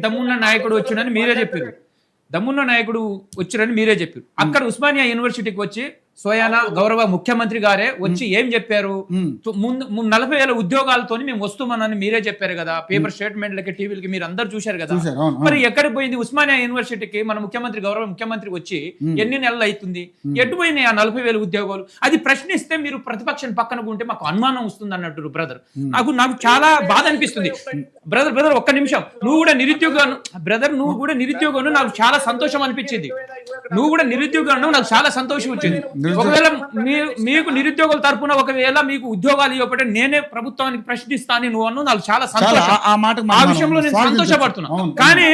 దమ్మున్న నాయకుడు వచ్చాడని మీరే చెప్పారు. దమ్మున్న నాయకుడు వచ్చారని మీరే చెప్పారు. అక్కడ ఉస్మానియా యూనివర్సిటీకి వచ్చి స్వయాన గౌరవ ముఖ్యమంత్రి గారే వచ్చి ఏం చెప్పారు, 40,000 ఉద్యోగాలతో మేము వస్తామని మీరే చెప్పారు కదా. పేపర్ స్టేట్మెంట్లకి టీవీలకి మీరు అందరు చూశారు కదా. మరి ఎక్కడికి పోయింది ఉస్మానియా యూనివర్సిటీకి మన ముఖ్యమంత్రి గౌరవ ముఖ్యమంత్రి వచ్చి ఎన్ని నెలలు అవుతుంది, ఎటు పోయినాయి ఆ 40,000 ఉద్యోగాలు? అది ప్రశ్నిస్తే మీరు ప్రతిపక్షం పక్కన ఉంటే మాకు అనుమానం వస్తుంది అన్నట్టు బ్రదర్. నాకు చాలా బాధ అనిపిస్తుంది. బ్రదర్ ఒక్క నిమిషం, నువ్వు కూడా నిరుద్యోగం బ్రదర్, నువ్వు కూడా నిరుద్యోగం, నాకు చాలా సంతోషం అనిపించింది. నువ్వు కూడా నిరుద్యోగం, నాకు చాలా సంతోషం వచ్చింది. ఒకవేళ మీకు నిరుద్యోగుల తరపున ఒకవేళ మీకు ఉద్యోగాలు ఇవ్వకపోతే నేనే ప్రభుత్వానికి ప్రశ్నిస్తాను నువ్వు అన్ను, నాకు చాలా సంతోషం. ఆ విషయంలో నేను సంతోషపడుతున్నా. కానీ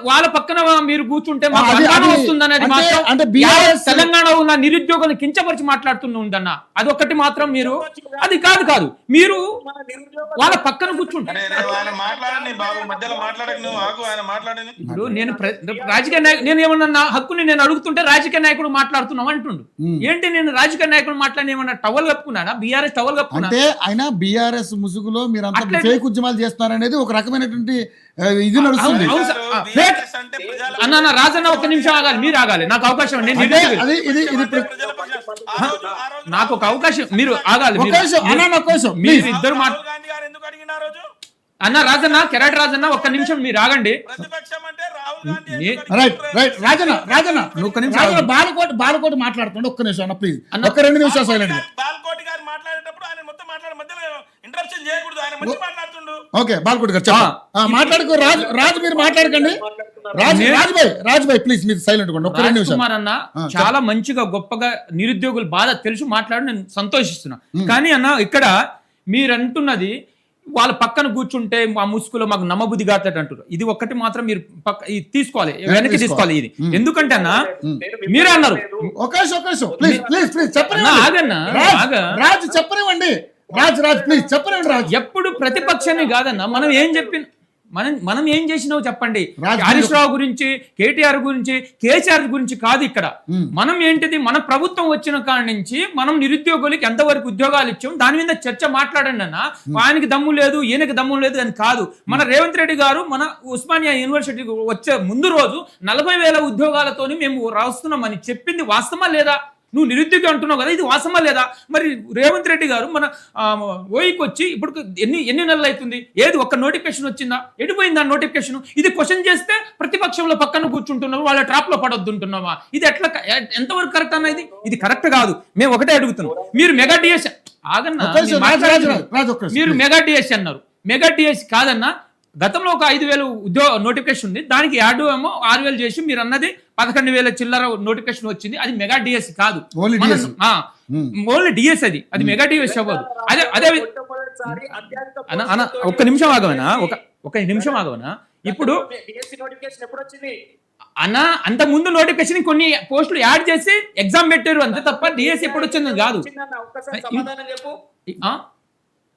వాళ్ళ పక్కన మీరు కూర్చుంటే మాకు అనుమానం వస్తుంది అనేది మాత్రం తెలంగాణ ఉన్న నిరుద్యోగులను కించపరిచి మాట్లాడుతుందన్న అదొక్కటి మాత్రం మీరు అది కాదు మీరు వాళ్ళ పక్కన కూర్చుంటారు. ఇప్పుడు నేను రాజకీయ నాయకుడు, నేను ఏమన్నా హక్కుని నేను అడుగుతుంటే రాజకీయ నాయకుడు మాట్లాడుతున్నాం అంటుండు. ఏంటి నేను రాజకీయ నాయకుడు మాట్లాడి ఏమన్నా టవల్ కప్పుకున్నానా? బీఆర్ఎస్ టవల్ కప్పుకున్నా. అంటే ఆయన బీఆర్ఎస్ ముసుగులో మీరు అంతా ఫేక్ ఉద్యమాలు చేస్తున్నారు అనేది ఒక రకమైనటువంటి ఇది నడుస్తుంది. అన్న రాజన్న ఒక్క నిమిషం ఆగాలి, మీరు ఆగాలి, నాకు అవకాశం. నాకు ఒక అవకాశం, మీరు ఆగాలి. మీరు ఇద్దరు అన్న రాజన్న కెరాట్ రాజన్న ఒక్క నిమిషం మీరు ఆగండి. రాజన్న ఒక్క నిమిషం, బాలకోట మాట్లాడుతుండే ఒక్క నిమిషం అన్న ప్లీజ్, ఒక్క 2 నిమిషాలు సైలెంట్. ఓకే బాలకోట గారు మాట్లాడుకో. రాజు మీరు మాట్లాడకండి. రాజుభాయ్ ప్లీజ్ మీరు సైలెంట్ కొండి ఒక్క 2 నిమిషాలు. కుమార్ అన్న చాలా మంచిగా గొప్పగా నిరుద్యోగులు బాధ తెలుసు మాట్లాడి నేను సంతోషిస్తున్నా. కానీ అన్న ఇక్కడ మీరు అంటున్నది వాళ్ళ పక్కన కూర్చుంటే ఆ ముసుగులో మాకు నమ్మబుద్ధి కాదు అంటారు. ఇది ఒక్కటి మాత్రం మీరు తీసుకోవాలి, వెనక్కి తీసుకోవాలి. ఇది ఎందుకంటే అన్న మీరే అన్నారు చెప్పనివ్వండి రాజు ప్లీజ్ చెప్పనివ్వండి రాజు. ఎప్పుడు ప్రతిపక్షాన్ని కాదన్న మనం ఏం చేసినావు చెప్పండి. హరీష్ రావు గురించి, కేటీఆర్ గురించి, కేసీఆర్ గురించి కాదు ఇక్కడ. మనం ఏంటిది, మన ప్రభుత్వం వచ్చిన కాడి నుంచి మనం నిరుద్యోగులకి ఎంతవరకు ఉద్యోగాలు ఇచ్చాం దాని మీద చర్చ మాట్లాడండి అన్న. ఆయనకి దమ్ము లేదు, ఈయనకి దమ్ము లేదు అని కాదు. మన రేవంత్ రెడ్డి గారు మన ఉస్మానియా యూనివర్సిటీకి వచ్చే ముందు రోజు 40,000 ఉద్యోగాలతోని మేము రాస్తున్నామని చెప్పింది వాస్తవమా లేదా? నువ్వు నిరుద్యోగి అంటున్నావు కదా, ఇది వాస్తవమా లేదా? మరి రేవంత్ రెడ్డి గారు మన ఓయికి వచ్చి ఇప్పుడు ఎన్ని నెలలు అవుతుంది? ఏది ఒక్క నోటిఫికేషన్ వచ్చిందా? ఎడిపోయిందా నోటిఫికేషన్? ఇది క్వశ్చన్ చేస్తే ప్రతిపక్షంలో పక్కన కూర్చుంటున్నావు, వాళ్ళ ట్రాప్ లో పడొద్దుంటున్నావా? ఇది ఎంతవరకు కరెక్ట్ అన్నది? ఇది కరెక్ట్ కాదు. మేము ఒకటే అడుగుతున్నాం. మీరు మెగా డిఎస్ మీరు మెగా డిఎస్ అన్నారు. మెగా డిఎస్ కాదన్నా. గతంలో ఒక 5,000 ఉద్యోగ నోటిఫికేషన్ ఉంది, దానికి యాడ్ ఏమో 6,000 చేసి మీరు అన్నది 11,000 చిల్లర నోటిఫికేషన్ వచ్చింది. అది మెగా డిఎస్ కాదు, ఓన్లీ డిఎస్. అది మెగా డిఎస్ అవ్వదు. అదే అన్న ఒక్క నిమిషం ఆగవనా, ఒక నిమిషం ఆగవనా. ఇప్పుడు అన్న అంత ముందు నోటిఫికేషన్ కొన్ని పోస్టులు యాడ్ చేసి ఎగ్జామ్ పెట్టారు అంతే తప్ప డిఎస్ ఎప్పుడు వచ్చింది కాదు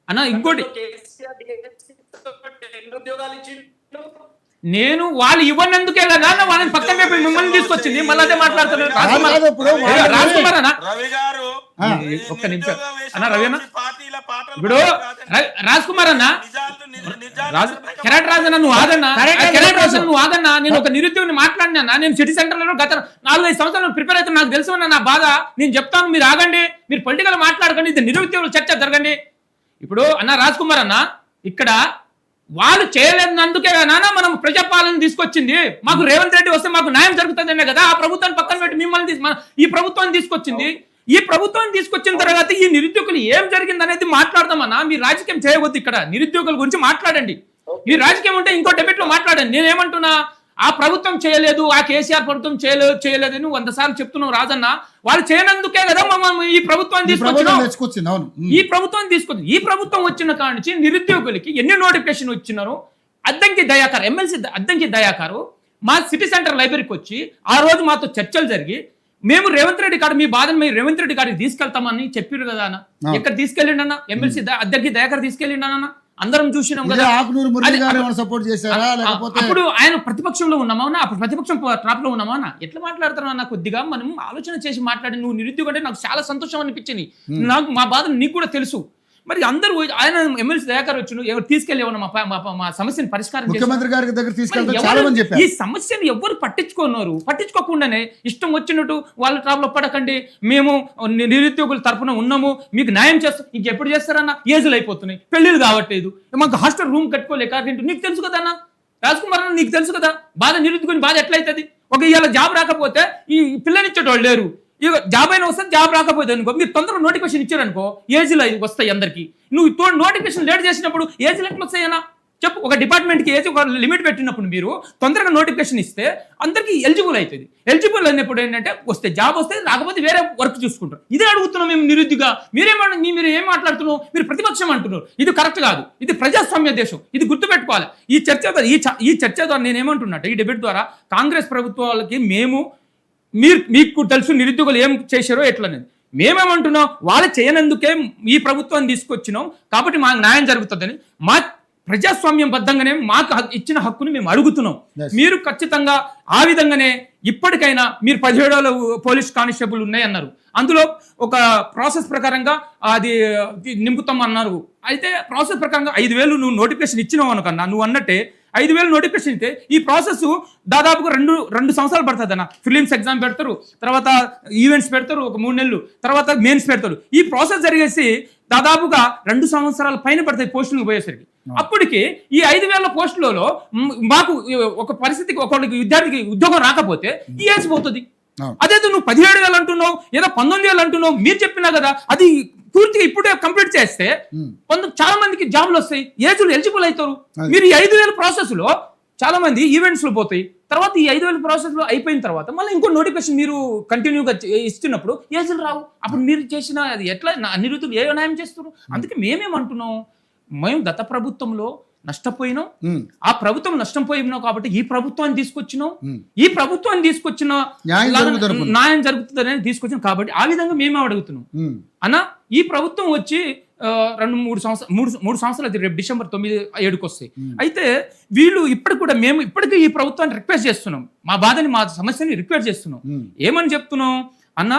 అన్న. ఇంకోటి నేను వాళ్ళు ఇవ్వనందుకే కదా వాళ్ళని పక్కన వైపు మిమ్మల్ని తీసుకొచ్చింది. మళ్ళీ అదే మాట్లాడుతున్నారు రాజ్కుమార్ అన్న. ఒక్క నిమిషం అన్న రవి అన్న. ఇప్పుడు రాజ్కుమార్ అన్న, కెరాట్ రాజు అన్న నువ్వు ఆగన్నా, కెరాట్ రాజు నువ్వు ఆగన్నా. నేను ఒక నిరుద్యోగిని మాట్లాడినా. నేను సిటీ సెంటర్ లో గత 4-5 సంవత్సరాలు ప్రిపేర్ అవుతాను, నాకు తెలుసు అన్న నా బాధ. నేను చెప్తాను, మీరు ఆగండి. మీరు పొలిటికల్ మాట్లాడకండి, ఇది నిరుద్యోగుల చర్చ జరగండి. ఇప్పుడు అన్న రాజ్కుమార్ అన్న, ఇక్కడ వాళ్ళు చేయలేనందుకే నాన్న మనం ప్రజాపాలన తీసుకొచ్చింది. మాకు రేవంత్ రెడ్డి వస్తే మాకు న్యాయం జరుగుతుందనే కదా ఆ ప్రభుత్వాన్ని పక్కన పెట్టి మిమ్మల్ని ఈ ప్రభుత్వాన్ని తీసుకొచ్చింది. ఈ ప్రభుత్వాన్ని తీసుకొచ్చిన తర్వాత ఈ నిరుద్యోగులు ఏం జరిగింది అనేది మాట్లాడదామన్నా. మీరు రాజకీయం చేయవద్దు, ఇక్కడ నిరుద్యోగుల గురించి మాట్లాడండి. మీరు రాజకీయం ఉంటే ఇంకో డిబేట్ లో మాట్లాడండి. నేనేమంటున్నా, ఆ ప్రభుత్వం చేయలేదు, ఆ కేసీఆర్ ప్రభుత్వం చేయలేదు అని 100 సార్లు చెప్తున్నావు రాజన్న. వాళ్ళు చేయనందుకే కదా ఈ ప్రభుత్వాన్ని తీసుకొచ్చిన. ఈ ప్రభుత్వం వచ్చిన కాడి నుంచి నిరుద్యోగులకి ఎన్ని నోటిఫికేషన్ వచ్చినారు. అద్దంకి దయాకర్, ఎమ్మెల్సీ అద్దంకి దయాకరు మా సిటీ సెంటర్ లైబ్రరీకి వచ్చి ఆ రోజు మాతో చర్చలు జరిగి మేము రేవంత్ రెడ్డి గారు మీ బాధను మీరు రేవంత్ రెడ్డి గారికి తీసుకెళ్తామని చెప్పారు కదా అన్న. ఎక్కడ తీసుకెళ్ళిండన్నా? ఎమ్మెల్సీ అద్దంకి దయాకర్ తీసుకెళ్ళిండన్నా. అందరం చూసినాం కదా. అప్పుడు ఆయన ప్రతిపక్షంలో ఉన్నామా, అప్పుడు ప్రతిపక్షం ట్రాప్ లో ఉన్నామా? ఎట్లా మాట్లాడతారు అన్న? కొద్దిగా మనం ఆలోచన చేసి మాట్లాడి. నువ్వు నిరుద్యోగం అంటే నాకు చాలా సంతోషం అనిపించింది. నాకు మా బాధ నీకు కూడా తెలుసు. మరి అందరూ ఆయన ఎమ్మెల్సీ దయాకర్ వచ్చి ఎవరు తీసుకెళ్ళి ఏమన్నా మా సమస్యను పరిష్కారం ముఖ్యమంత్రి గారి దగ్గర తీసుకెళ్తే మరి చాలా మంది చెప్పారు. ఈ సమస్యను ఎవరు పట్టించుకోకుండానే ఇష్టం వచ్చినట్టు వాళ్ళ ట్రాబ్లో పడకండి, మేము నిరుద్యోగుల తరఫున ఉన్నాము, మీకు న్యాయం చేస్తాం. ఇంకెప్పుడు చేస్తారన్న? ఏజులు అయిపోతున్నాయి, పెళ్లిళ్ళు కావట్లేదు, మాకు హాస్టల్ రూమ్ కట్టుకోలేక. నీకు తెలుసు కదా అన్న రాజ్ కుమార్ అన్న, నీకు తెలుసు కదా బాధ, నిరుద్యోగుని బాధ ఎట్లయితుంది. ఒక ఇవాళ జాబ్ రాకపోతే ఈ పిల్లనిచ్చేటోళ్ళు లేరు, ఇక జాబ్ అయినా వస్తే జాబ్ రాకపోతే అనుకో, మీరు తొందరగా నోటిఫికేషన్ ఇచ్చారనుకో ఏజ్లో వస్తాయి అందరికి. నువ్వు నోటిఫికేషన్ లేట్ చేసినప్పుడు ఏజ్లు ఎట్లా వస్తాయన్నా చెప్పు. ఒక డిపార్ట్మెంట్కి ఏజ్ ఒక లిమిట్ పెట్టినప్పుడు మీరు తొందరగా నోటిఫికేషన్ ఇస్తే అందరికీ ఎలిజిబుల్ అవుతుంది. ఎలిజిబుల్ అయినప్పుడు ఏంటంటే వస్తే జాబ్ వస్తే, రాకపోతే వేరే వర్క్ చూసుకుంటారు. ఇదే అడుగుతున్నాం మేము నిరుద్యోగ. మీరు ఏం మాట్లాడుతున్నావు? మీరు ప్రతిపక్షం అంటున్నారు. ఇది కరెక్ట్ కాదు. ఇది ప్రజాస్వామ్య దేశం, ఇది గుర్తుపెట్టుకోవాలి. ఈ చర్చ ద్వారా నేనేమంటున్నట్టు, ఈ డిబేట్ ద్వారా కాంగ్రెస్ ప్రభుత్వాలకి మీకు తెలుసు నిరుద్యోగులు ఏం చేశారో ఎట్లనేది. మేమేమంటున్నాం, వాళ్ళు చేయనందుకే ఈ ప్రభుత్వాన్ని తీసుకొచ్చినాం కాబట్టి మాకు న్యాయం జరుగుతుందని, మా ప్రజాస్వామ్యం బద్దంగానే మాకు ఇచ్చిన హక్కుని మేము అడుగుతున్నాం. మీరు ఖచ్చితంగా ఆ విధంగానే ఇప్పటికైనా మీరు 17 పోలీస్ కానిస్టేబుల్ ఉన్నాయన్నారు, అందులో ఒక ప్రాసెస్ ప్రకారంగా అది నింపుతాం అన్నారు. అయితే ప్రాసెస్ ప్రకారంగా 5,000 నువ్వు నోటిఫికేషన్ ఇచ్చినావు అనుకన్నా, నువ్వు అన్నట్టే 5,000 నోటిఫికేషన్ ఇస్తే ఈ ప్రాసెస్ దాదాపుగా రెండు సంవత్సరాలు పడుతుంది అన్న. ఫిలిమ్స్ ఎగ్జామ్ పెడతారు, తర్వాత ఈవెంట్స్ పెడతారు, ఒక 3 నెలలు, తర్వాత మెయిన్స్ పెడతారు. ఈ ప్రాసెస్ జరిగేసి దాదాపుగా 2 సంవత్సరాల పైన పడతాయి పోస్టులకు పోయేసరికి. అప్పటికి ఈ 5,000 పోస్టులలో మాకు ఒక పరిస్థితికి ఒకరికి విద్యార్థికి ఉద్యోగం రాకపోతే ఈ ఏజ్ పోతుంది. అదే నువ్వు 17,000 అంటున్నావు, ఏదో 19,000 అంటున్నావు. మీరు చెప్పినా కదా అది పూర్తిగా ఇప్పుడే కంప్లీట్ చేస్తే చాలా మందికి జాబ్లు వస్తాయి, ఏజ్లు ఎలిజిబుల్ అవుతారు. మీరు ఈ 5,000 ప్రాసెస్ లో చాలా మంది ఈవెంట్స్ లో పోతాయి. తర్వాత ఈ 5,000 ప్రాసెస్ లో అయిపోయిన తర్వాత మళ్ళీ ఇంకో నోటిఫికేషన్ మీరు కంటిన్యూగా ఇస్తున్నప్పుడు ఏజ్లు రావు. అప్పుడు మీరు చేసిన అది ఎట్లా నిరుద్యోగులు ఏ న్యాయం చేస్తారు? అందుకే మేమేమంటున్నాం, మేము గత ప్రభుత్వంలో నష్టపోయినాం, ఆ ప్రభుత్వం నష్టపోయినాం కాబట్టి ఈ ప్రభుత్వాన్ని తీసుకొచ్చినాం. ఈ ప్రభుత్వాన్ని తీసుకొచ్చిన న్యాయం జరుగుతుందని తీసుకొచ్చినాం కాబట్టి ఆ విధంగా మేమే అడుగుతున్నాం అన్న. ఈ ప్రభుత్వం వచ్చి 2-3 సంవత్సరాలు రేపు డిసెంబర్ 9-7కి వస్తాయి. అయితే వీళ్ళు ఇప్పటికీ ఈ ప్రభుత్వాన్ని రిక్వెస్ట్ చేస్తున్నాం, మా బాధని మా సమస్యని రిక్వెస్ట్ చేస్తున్నాం. ఏమని చెప్తున్నాం అన్న,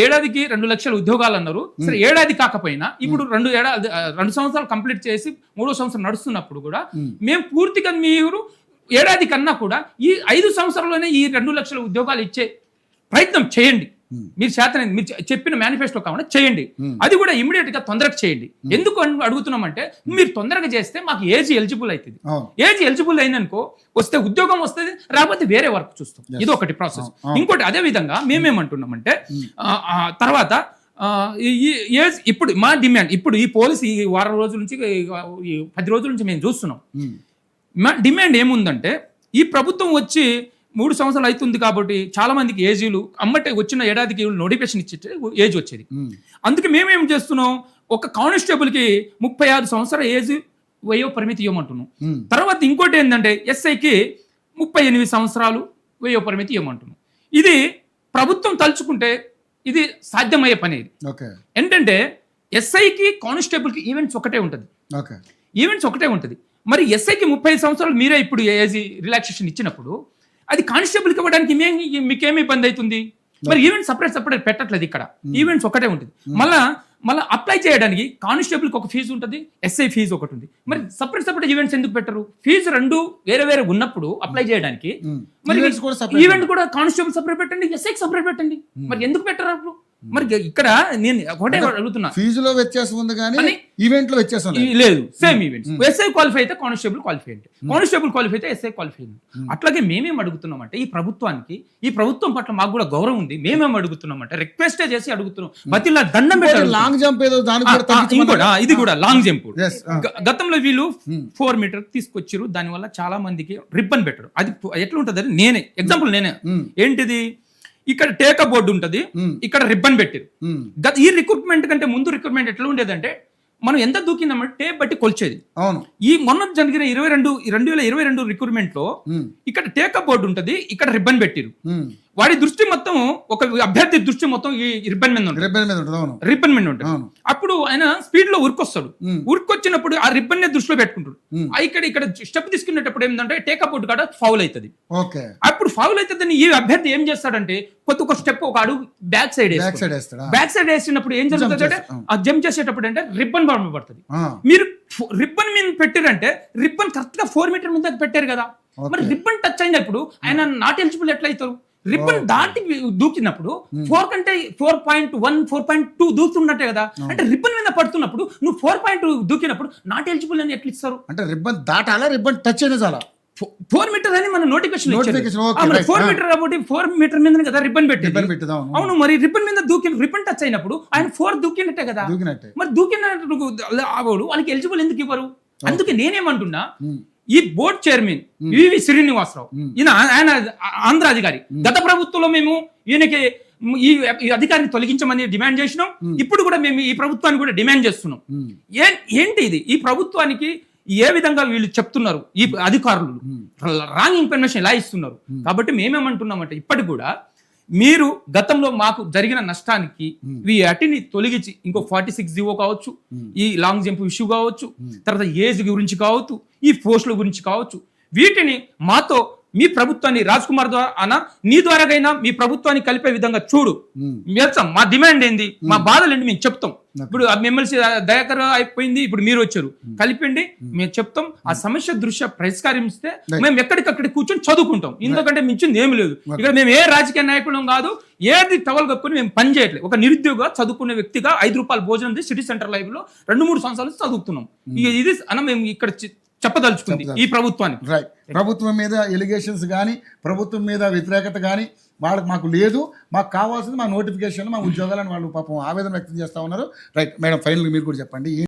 ఏడాదికి 2 లక్షల ఉద్యోగాలు అన్నారు. సరే ఏడాది కాకపోయినా ఇప్పుడు 2 సంవత్సరాలు కంప్లీట్ చేసి 3వ సంవత్సరం నడుస్తున్నప్పుడు కూడా మేము పూర్తిగా మీరు ఏడాది కన్నా కూడా ఈ 5 సంవత్సరాల్లోనే ఈ 2 లక్షల ఉద్యోగాలు ఇచ్చే ప్రయత్నం చేయండి. మీరు చేతనైంది మీరు చెప్పిన మేనిఫెస్టో కాకుండా చేయండి. అది కూడా ఇమీడియట్ గా తొందరగా చేయండి. ఎందుకు అడుగుతున్నామంటే మీరు తొందరగా చేస్తే మాకు ఏజ్ ఎలిజిబుల్ అవుతుంది. ఏజ్ ఎలిజిబుల్ అయిందనుకో వస్తే ఉద్యోగం వస్తుంది, రాకపోతే వేరే వర్క్ చూస్తాం. ఇది ఒకటి ప్రాసెస్. ఇంకోటి అదే విధంగా మేమేమంటున్నామంటే తర్వాత ఇప్పుడు మా డిమాండ్, ఇప్పుడు ఈ పోలీస్ ఈ వారం రోజుల నుంచి 10 రోజుల నుంచి మేము చూస్తున్నాం. మా డిమాండ్ ఏముందంటే, ఈ ప్రభుత్వం వచ్చి 3 సంవత్సరాలు అవుతుంది కాబట్టి చాలా మందికి ఏజీలు అమ్మటే వచ్చిన ఏడాదికి నోటిఫికేషన్ ఇచ్చే ఏజ్ వచ్చేది. అందుకే మేమేం చేస్తున్నాం, ఒక కానిస్టేబుల్ కి 36 సంవత్సరాల ఏజ్ వయో పరిమితి ఇవ్వమంటున్నాం. తర్వాత ఇంకోటి ఏంటంటే ఎస్ఐకి 38 సంవత్సరాలు వయో పరిమితి ఇవ్వమంటున్నాం. ఇది ప్రభుత్వం తలుచుకుంటే ఇది సాధ్యమయ్యే పని. ఏంటంటే ఎస్ఐకి కానిస్టేబుల్కి ఈవెంట్స్ ఒకటే ఉంటుంది. మరి ఎస్ఐకి 30 సంవత్సరాలు మీరే ఇప్పుడు ఏజ్ రిలాక్సేషన్ ఇచ్చినప్పుడు అది కానిస్టేబుల్కి ఇవ్వడానికి మీకేమి ఇబ్బంది అవుతుంది? మరి ఈవెంట్స్ సపరేట్ పెట్టట్లేదు. ఇక్కడ ఈవెంట్స్ ఒకటే ఉంటుంది. మళ్ళీ అప్లై చేయడానికి కానిస్టేబుల్కి ఒక ఫీజు ఉంటుంది, ఎస్ఐ ఫీజు ఒకటి ఉంది. మరి సపరేట్ ఈవెంట్స్ ఎందుకు పెట్టరు? ఫీజు 2 వేరే ఉన్నప్పుడు అప్లై చేయడానికి మరి ఈవెంట్ కూడా కానిస్టేబుల్ సపరేట్ పెట్టండి, ఎస్ఐకి సపరేట్ పెట్టండి. మరి ఎందుకు పెట్టరు అప్పుడు? మరి ఇక్కడ నేను ఒకటే అడుగుతున్నా, ఫీజులో వ్యత్యాసం ఉంది కానీ ఈవెంట్ లో వ్యత్యాసం లేదు. Same events. ఎస్ఐ క్వాలిఫై అయితే కానిస్టేబుల్ క్వాలిఫై అంటే, కానిస్టేబుల్ క్వాలిఫై అయితే ఎస్ఐ క్వాలిఫై. అట్లాగే మేమేం అడుగుతున్నాం అంటే, ఈ ప్రభుత్వం పట్ల మాకు కూడా గౌరవం ఉంది. మేమేం అడుగుతున్నాం అంటే రిక్వెస్ట్ చేసి అడుగుతున్నాం, బతిలా దండం పెట్టారు. లాంగ్ జంప్ ఏదో ఇది కూడా లాంగ్ జంప్. గతంలో వీళ్ళు 4 మీటర్ తీసుకొచ్చారు, దానివల్ల చాలా మందికి రిబ్బన్ పెట్టరు. అది ఎట్లా ఉంటుంది? నేనే ఏంటిది, ఇక్కడ టేక బోర్డు ఉంటది, ఇక్కడ రిబ్బన్ పెట్టారు. ఈ రిక్రూట్మెంట్ కంటే ముందు రిక్రూట్మెంట్ ఎట్లా ఉండేదంటే, మనం ఎంత దూకిందామంటే టేప్ బట్టి కొలిచేది. ఈ మొన్న జరిగిన 2022 రిక్రూట్మెంట్ లో ఇక్కడ టేకప్ బోర్డు ఉంటది, ఇక్కడ రిబ్బన్ పెట్టిరు. వాడి దృష్టి మొత్తం ఒక అభ్యర్థి దృష్టి మొత్తం ఈ రిబ్బన్ మీద ఉంటుంది. రిబ్బన్ మీద ఉంటుంది. అవును రిబ్బన్ మీద ఉంటుంది. అవును. అప్పుడు ఆయన స్పీడ్ లో ఉరికొస్తాడు. ఉరికొచ్చినప్పుడు ఆ రిబ్బన్ ని దృష్టిలో పెట్టుకుంటాడు. ఇక్కడ స్టెప్ తీసుకునేటప్పుడు ఏంటంటే టేకప్ అవుట్ కాడ ఫౌల్ అవుతుంది. ఓకే. అప్పుడు ఫౌల్ అవుతుందని ఈ అభ్యర్థి ఏం చేస్తాడంటే ఒక స్టెప్ ఒక అడుగు బ్యాక్ సైడ్ వేస్తాడా? బ్యాక్ సైడ్ వేసినప్పుడు ఏం జరుగుతుంది అంటే ఆ జంప్ చేసేటప్పుడు అంటే రిబ్బన్ పడుతుంది. మీరు రిబ్బన్ మీద పెట్టారంటే రిబ్బన్ కరెక్ట్ గా 4 మీటర్ మీద పెట్టారు కదా, మరి రిబ్బన్ టచ్ అయినప్పుడు ఆయన నాట్ ఎలిజిబుల్ ఎట్లా అవుతారు? రిబ్బన్ దాటి దూకినప్పుడు 4 కంటే 4.1 4.2 దూకుతున్నట్టే కదా. అంటే రిబ్బన్ మీద పడుతున్నప్పుడు నువ్వు 4.2 దూకినప్పుడు నాట్ ఎలిజిబుల్ అని ఎట్లా ఇస్తారు? అంటే రిబ్బన్ దాటాలా, రిబ్బన్ టచ్ అయినా చాలా? 4 మీటర్ అని మన నోటిఫికేషన్ 4 మీటర్ కాబట్టి 4 మీటర్ మీద కదా రిబ్బన్ పెట్టి. అవును, మరి రిబ్బన్ మీద రిబ్బన్ టచ్ అయినప్పుడు ఆయన 4 దూకినట్టే కదా. మరి దూకినప్పుడు వాళ్ళకి ఎలిజిబుల్ ఎందుకు ఇవ్వరు? అందుకే నేనేమంటున్నా, ఈ బోర్డు చైర్మన్ వివి శ్రీనివాసరావు ఆయన ఆంధ్ర అధికారి. గత ప్రభుత్వంలో మేము ఈయనకి ఈ అధికారిని తొలగించమని డిమాండ్ చేసినాం. ఇప్పుడు కూడా మేము ఈ ప్రభుత్వాన్ని కూడా డిమాండ్ చేస్తున్నాం. ఏంటి ఇది? ఈ ప్రభుత్వానికి ఏ విధంగా వీళ్ళు చెప్తున్నారు, ఈ అధికారులు రాంగ్ ఇన్ఫర్మేషన్ ఎలా ఇస్తున్నారు. కాబట్టి మేమేమంటున్నామంటే ఇప్పటికి కూడా మీరు గతంలో మాకు జరిగిన నష్టానికి ఈ అటిని తొలగించి ఇంకో 46 జీవో కావచ్చు, ఈ లాంగ్ జంప్ ఇష్యూ కావచ్చు, తర్వాత ఏజ్ గురించి కావచ్చు, ఈ పోస్టుల గురించి కావచ్చు, వీటిని మాతో మీ ప్రభుత్వాన్ని రాజ్ కుమార్ ద్వారా అన్న నీ ద్వారాగైనా మీ ప్రభుత్వాన్ని కలిపే విధంగా చూడు. మా డిమాండ్ ఏంది, మా బాధలు ఏంటి మేము చెప్తాం. ఇప్పుడు ఎమ్మెల్సీ దయాకర్ అయిపోయింది, ఇప్పుడు మీరు వచ్చారు, కలిపండి మేము చెప్తాం. ఆ సమస్య దృష్ట్యా పరిష్కరిస్తే మేము ఎక్కడికక్కడ కూర్చొని చదువుకుంటాం. ఎందుకంటే మించింది ఏమి లేదు. ఇక్కడ మేము ఏ రాజకీయ నాయకులం కాదు, ఏది టవల్ కప్పుకొని మేము పని చేయట్లేదు. ఒక నిరుద్యోగ చదువుకునే వ్యక్తిగా 5 రూపాయల భోజనం సిటీ సెంటర్ లైవ్ లో 2-3 సంవత్సరాలు చదువుతున్నాం. ఇది అన్న మేము ఇక్కడ చెప్పదలుచుకుంది ఈ ప్రభుత్వానికి. రైట్. ప్రభుత్వం మీద ఎలిగేషన్స్ కానీ, ప్రభుత్వం మీద వ్యతిరేకత కానీ వాళ్ళకి మాకు లేదు. మాకు కావాల్సింది మా నోటిఫికేషన్, మా ఉద్యోగాలను వాళ్ళు పాపం ఆవేదన వ్యక్తం చేస్తా ఉన్నారు. రైట్ మేడం, ఫైనల్ మీరు కూడా చెప్పండి.